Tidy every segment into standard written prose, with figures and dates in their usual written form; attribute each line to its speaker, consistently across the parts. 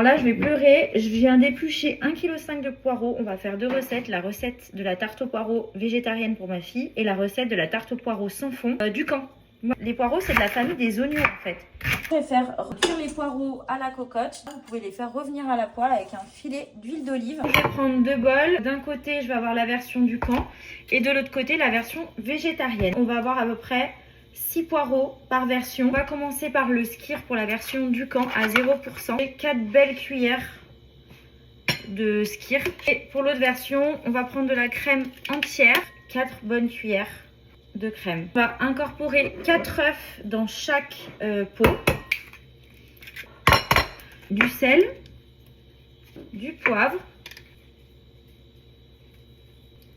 Speaker 1: Alors là, je vais pleurer. Je viens d'éplucher 1,5 kg de poireaux. On va faire 2 recettes. La recette de la tarte aux poireaux végétarienne pour ma fille et la recette de la tarte aux poireaux sans fond du camp. Les poireaux, c'est de la famille des oignons en fait. Je vais faire cuire les poireaux à la cocotte. Vous pouvez les faire revenir à la poêle avec un filet d'huile d'olive. Je vais prendre 2 bols. D'un côté, je vais avoir la version du camp et de l'autre côté, la version végétarienne. On va avoir à peu près 6 poireaux par version. On va commencer par le skyr pour la version du camp à 0%. Et 4 belles cuillères de skyr. Et pour l'autre version, on va prendre de la crème entière, 4 bonnes cuillères de crème. On va incorporer 4 œufs dans chaque pot, du sel, du poivre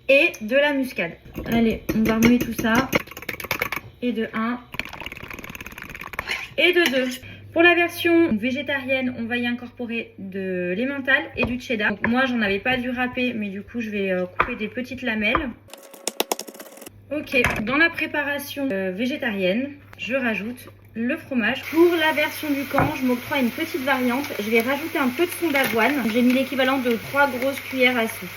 Speaker 1: et de la muscade. Allez, on va remuer tout ça. Et de 1 et de 2. Pour la version végétarienne, on va y incorporer de l'emmental et du cheddar. Donc moi, j'en avais pas dû râper, mais du coup, je vais couper des petites lamelles. Ok, dans la préparation végétarienne, je rajoute le fromage. Pour la version du camp, je m'octroie une petite variante. Je vais rajouter un peu de fond d'avoine. J'ai mis l'équivalent de 3 grosses cuillères à soupe.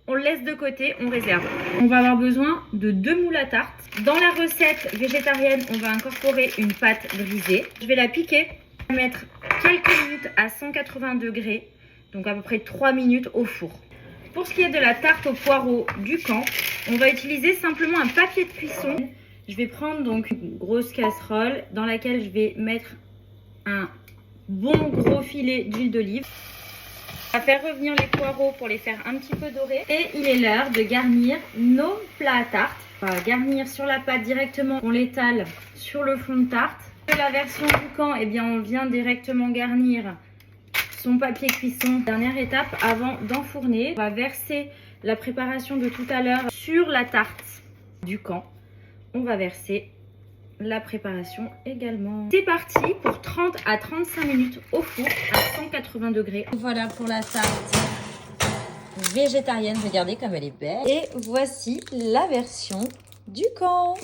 Speaker 1: On le laisse de côté, on réserve. On va avoir besoin de 2 moules à tarte. Dans la recette végétarienne, on va incorporer une pâte brisée. Je vais la piquer, mettre quelques minutes à 180 degrés, donc à peu près 3 minutes au four. Pour ce qui est de la tarte aux poireaux du camp, on va utiliser simplement un papier de cuisson. Je vais prendre donc une grosse casserole dans laquelle je vais mettre un bon gros filet d'huile d'olive. On va faire revenir les poireaux pour les faire un petit peu dorés. Et il est l'heure de garnir nos plats à tarte. On va garnir sur la pâte directement. On l'étale sur le fond de tarte. De la version du camp, eh bien, on vient directement garnir son papier cuisson. Dernière étape avant d'enfourner. On va verser la préparation de tout à l'heure sur la tarte du camp. On va verser la préparation également. C'est parti pour 30 à 35 minutes au four à 180 degrés. Voilà pour la tarte végétarienne. Regardez comme elle est belle. Et voici la version du camp.